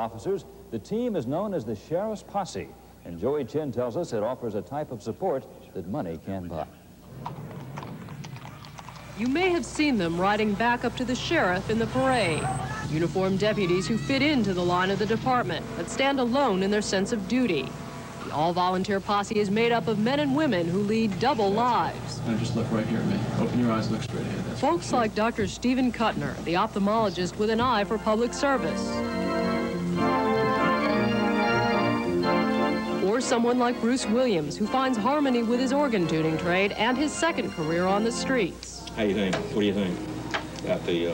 officers, the team is known as the Sheriff's Posse, and Joey Chin tells us it offers a type of support that money can't buy. You may have seen them riding back up to the sheriff in the parade. Uniformed deputies who fit into the line of the department, but stand alone in their sense of duty. The all-volunteer posse is made up of men and women who lead double lives. Now just look right here at me. Open your eyes, look straight ahead. Folks like Dr. Stephen Kuttner, the ophthalmologist with an eye for public service. Or someone like Bruce Williams, who finds harmony with his organ tuning trade and his second career on the streets. How you think? What do you think?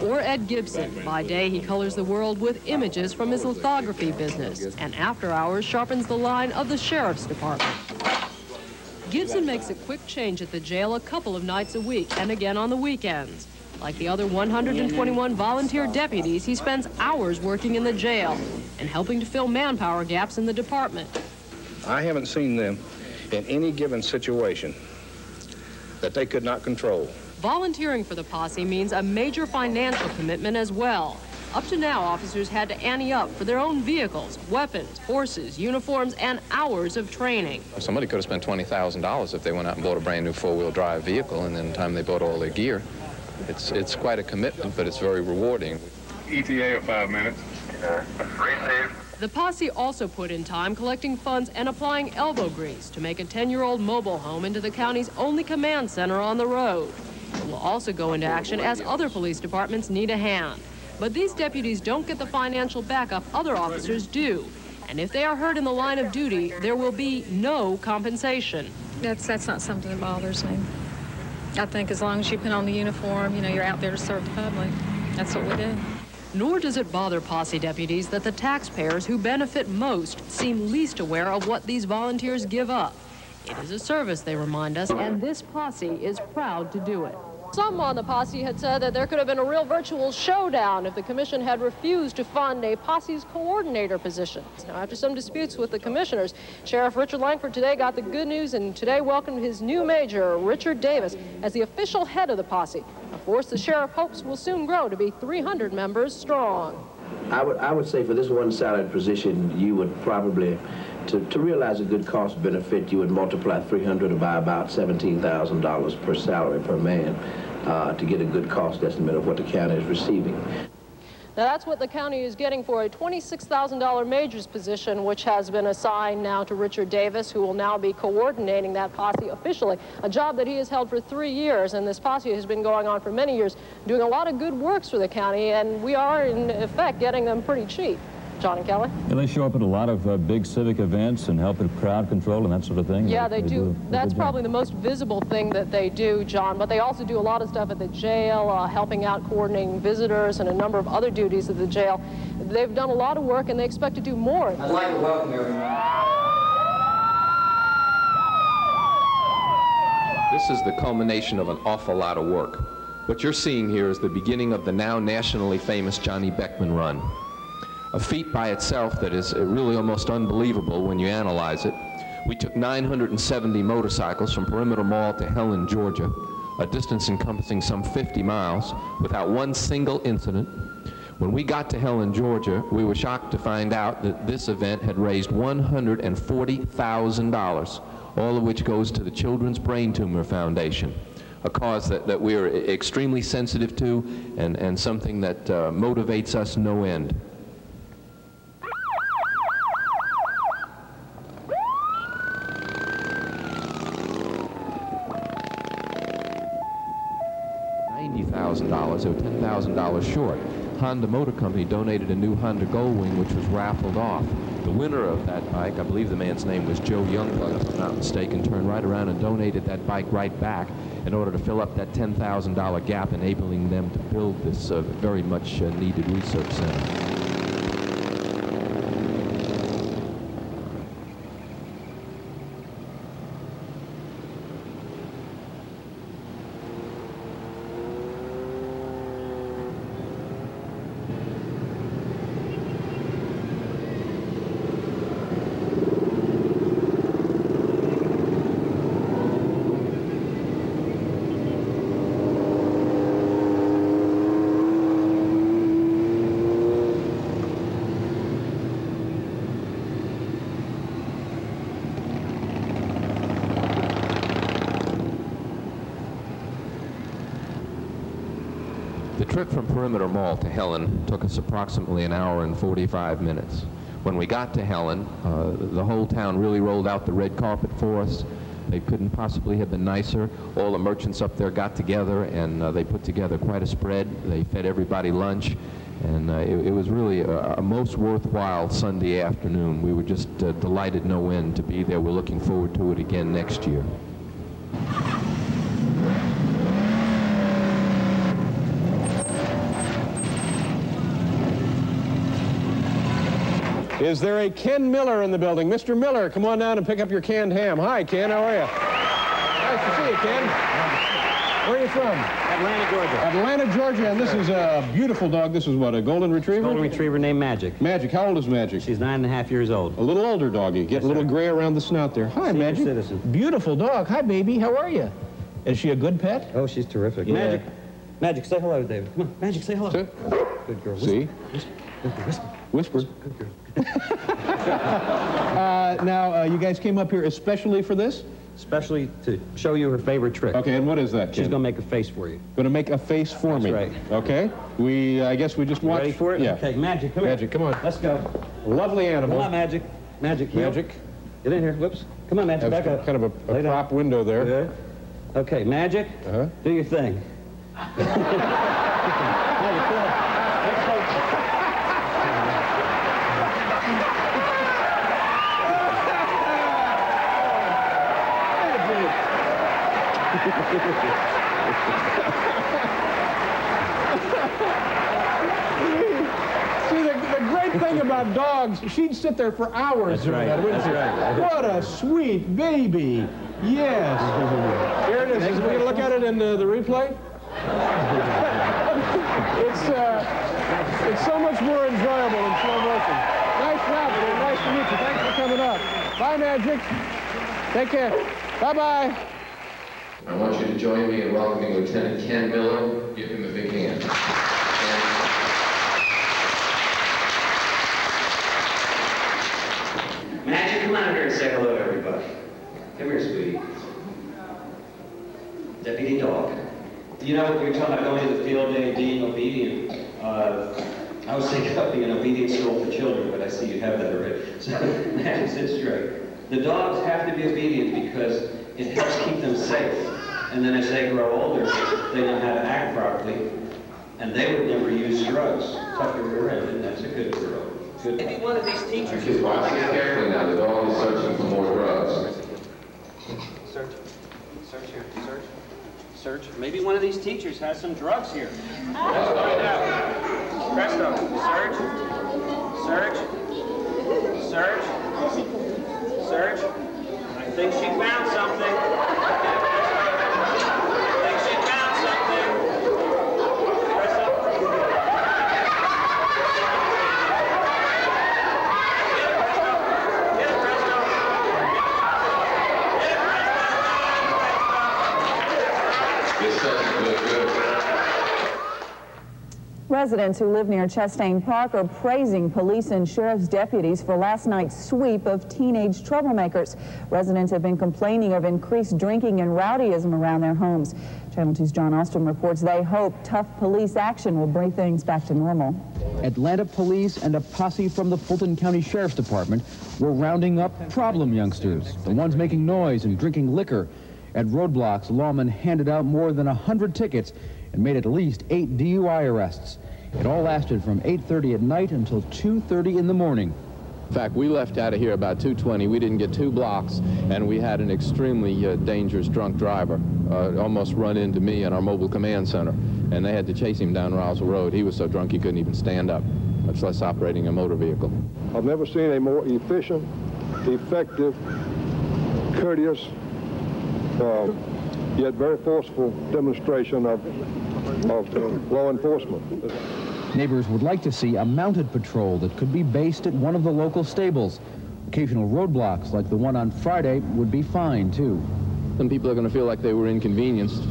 Or Ed Gibson. By day, he colors the world with images from his lithography business, and after hours sharpens the line of the sheriff's department. Gibson makes a quick change at the jail a couple of nights a week and again on the weekends. Like the other 121 volunteer deputies, he spends hours working in the jail and helping to fill manpower gaps in the department. I haven't seen them in any given situation that they could not control. Volunteering for the posse means a major financial commitment as well. Up to now, officers had to ante up for their own vehicles, weapons, horses, uniforms, and hours of training. Somebody could have spent $20,000 if they went out and bought a brand new four-wheel drive vehicle, and then the time they bought all their gear. It's quite a commitment, but it's very rewarding. ETA of 5 minutes. The posse also put in time collecting funds and applying elbow grease to make a 10-year-old mobile home into the county's only command center on the road. It will also go into action as other police departments need a hand. But these deputies don't get the financial backup other officers do. And if they are hurt in the line of duty, there will be no compensation. That's not something that bothers me. I think as long as you put on the uniform, you know, you're out there to serve the public. That's what we do. Nor does it bother posse deputies that the taxpayers who benefit most seem least aware of what these volunteers give up. It is a service, they remind us, and this posse is proud to do it. Some on the posse had said that there could have been a real virtual showdown if the commission had refused to fund a posse's coordinator position. Now, after some disputes with the commissioners, Sheriff Richard Langford today got the good news and today welcomed his new major, Richard Davis, as the official head of the posse, a force the sheriff hopes will soon grow to be 300 members strong. I would say for this one-sided position, you would probably, to realize a good cost benefit, you would multiply 300 by about $17,000 per salary per man to get a good cost estimate of what the county is receiving. Now, that's what the county is getting for a $26,000 major's position, which has been assigned now to Richard Davis, who will now be coordinating that posse officially, a job that he has held for 3 years. And this posse has been going on for many years, doing a lot of good works for the county, and we are, in effect, getting them pretty cheap. John and Kelly? Yeah, they show up at a lot of big civic events and help with crowd control and that sort of thing. Yeah, they do. That's probably the most visible thing that they do, John, but they also do a lot of stuff at the jail, helping out coordinating visitors and a number of other duties at the jail. They've done a lot of work and they expect to do more. I'd like to welcome everyone. This is the culmination of an awful lot of work. What you're seeing here is the beginning of the now nationally famous Johnny Beckman run. A feat by itself that is really almost unbelievable when you analyze it. We took 970 motorcycles from Perimeter Mall to Helen, Georgia, a distance encompassing some 50 miles, without one single incident. When we got to Helen, Georgia, we were shocked to find out that this event had raised $140,000, all of which goes to the Children's Brain Tumor Foundation, a cause that we're extremely sensitive to and something that motivates us no end. $90,000, they were $10,000 short. Honda Motor Company donated a new Honda Goldwing, which was raffled off. The winner of that bike, I believe the man's name was Joe Youngblood, if I'm not mistaken, turned right around and donated that bike right back in order to fill up that $10,000 gap, enabling them to build this very much needed research center. trip from Perimeter Mall to Helen took us approximately an hour and 45 minutes. When we got to Helen, the whole town really rolled out the red carpet for us. They couldn't possibly have been nicer. All the merchants up there got together, and they put together quite a spread. They fed everybody lunch, and it was really a most worthwhile Sunday afternoon. We were just delighted no end to be there. We're looking forward to it again next year. Is there a Ken Miller in the building? Mr. Miller, come on down and pick up your canned ham. Hi, Ken. How are you? Nice to see you, Ken. Where are you from? Atlanta, Georgia. Atlanta, Georgia. And this is a beautiful dog. This is what, a golden retriever? Golden retriever named Magic. Magic. How old is Magic? She's 9.5 years old. A little older doggy. Get a little gray around the snout there. Hi, Senior Magic. citizen. Beautiful dog. Hi, baby. How are you? Is she a good pet? Oh, she's terrific. Yeah. Magic. Magic, say hello, David. Come on, Magic, say hello. Good girl. See? Whisper. Good girl. Now, you guys came up here especially for this? Especially to show you her favorite trick. Okay, and what is that, Ken? She's going to make a face for you. Going to make a face for me. That's right. Okay. I guess we just watch. Ready for it? Yeah. Okay, Magic, come Magic, here. come on. Let's go. Lovely animal. Come on, Magic. Magic, heel. Magic. Get in here. Whoops. Come on, Magic, back up. Kind of a prop window there. Good. Okay, Magic, do your thing. Magic, come on. Let's go. See, the great thing about dogs, she'd sit there for hours. That's right. Wouldn't she? Right. What a sweet baby. Yes. Here it is. We're going to look at it in the replay. It's so much more enjoyable in slow motion. Nice job, man. Nice to meet you. Thanks for coming up. Bye, Magic. Take care. Bye-bye. I want you to join me in welcoming Lieutenant Ken Miller. Give him a big hand. Magic, come on here and say hello to everybody. Come here, sweetie. Deputy Dog. You know, you're talking about going to the field day, being obedient. I was thinking about being an obedience school for children, but I see you have that already. So, Magic, sit straight. The dogs have to be obedient because it helps keep them safe. And then as they grow older, they know how to act properly, and they would never use drugs. Tuck your rear end, and that's a good girl. Good. Maybe one of these teachers. Just watching it carefully now. The dog is searching for more drugs. Search. Search here. Search. Search. Maybe one of these teachers has some drugs here. Let's find out. Presto. Search. Search. Search. Search. I think she found something. Residents who live near Chastain Park are praising police and sheriff's deputies for last night's sweep of teenage troublemakers. Residents have been complaining of increased drinking and rowdyism around their homes. Channel 2's John Austin reports they hope tough police action will bring things back to normal. Atlanta police and a posse from the Fulton County Sheriff's Department were rounding up problem youngsters, the ones making noise and drinking liquor. At roadblocks, lawmen handed out more than 100 tickets and made at least 8 DUI arrests. It all lasted from 8:30 at night until 2:30 in the morning. In fact, we left out of here about 2:20. We didn't get 2 blocks, and we had an extremely dangerous drunk driver almost run into me in our mobile command center, and they had to chase him down Roswell Road. He was so drunk he couldn't even stand up, much less operating a motor vehicle. I've never seen a more efficient, effective, courteous, yet very forceful demonstration of law enforcement. Neighbors would like to see a mounted patrol that could be based at one of the local stables. Occasional roadblocks like the one on Friday would be fine, too. Some people are going to feel like they were inconvenienced.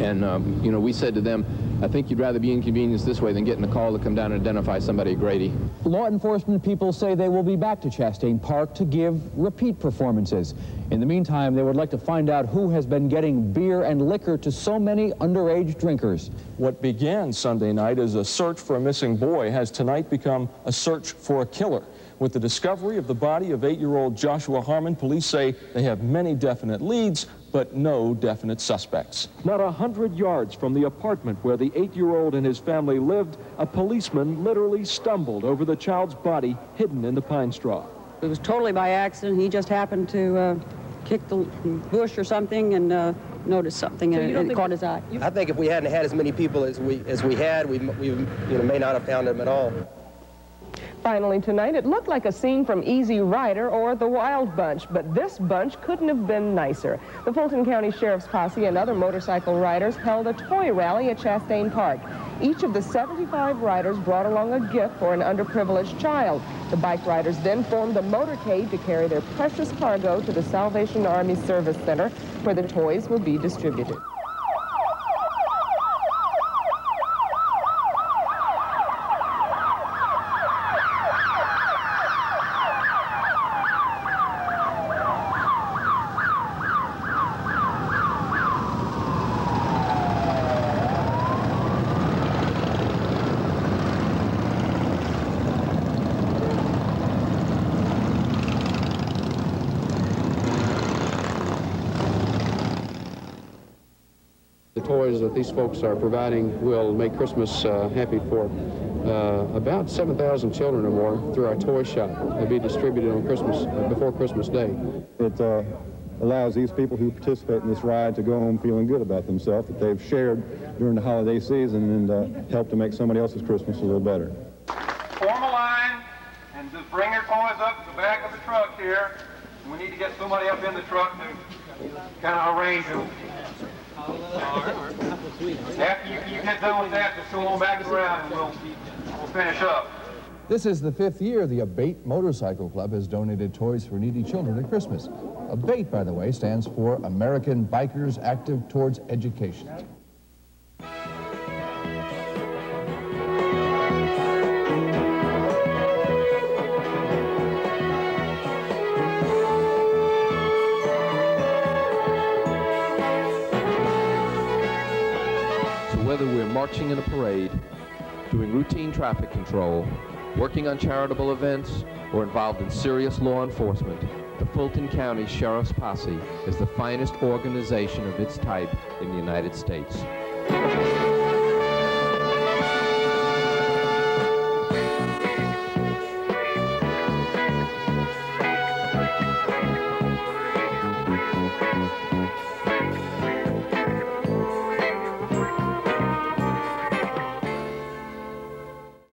And, you know, we said to them, I think you'd rather be inconvenienced this way than getting a call to come down and identify somebody at Grady. Law enforcement people say they will be back to Chastain Park to give repeat performances. In the meantime, they would like to find out who has been getting beer and liquor to so many underage drinkers. What began Sunday night as a search for a missing boy has tonight become a search for a killer. With the discovery of the body of 8-year-old Joshua Harmon, police say they have many definite leads, but no definite suspects. Not 100 yards from the apartment where the 8-year-old and his family lived, a policeman literally stumbled over the child's body hidden in the pine straw. It was totally by accident. He just happened to kick the bush or something and noticed something, and it caught his eye. I think if we hadn't had as many people as we had, we may not have found him at all. Finally tonight, it looked like a scene from Easy Rider or The Wild Bunch, but this bunch couldn't have been nicer. The Fulton County Sheriff's Posse and other motorcycle riders held a toy rally at Chastain Park. Each of the 75 riders brought along a gift for an underprivileged child. The bike riders then formed a motorcade to carry their precious cargo to the Salvation Army Service Center, where the toys will be distributed. The toys that these folks are providing will make Christmas happy for about 7,000 children or more through our toy shop. They'll be distributed on Christmas, before Christmas Day. It allows these people who participate in this ride to go home feeling good about themselves, that they've shared during the holiday season and helped to make somebody else's Christmas a little better. Form a line and just bring your toys up to the back of the truck here. We need to get somebody up in the truck to kind of arrange them. After you get done with that, just come on back around and we'll finish up. This is the 5th year the ABATE Motorcycle Club has donated toys for needy children at Christmas. ABATE, by the way, stands for American Bikers Active Towards Education. Whether we're marching in a parade, doing routine traffic control, working on charitable events, or involved in serious law enforcement, the Fulton County Sheriff's Posse is the finest organization of its type in the United States.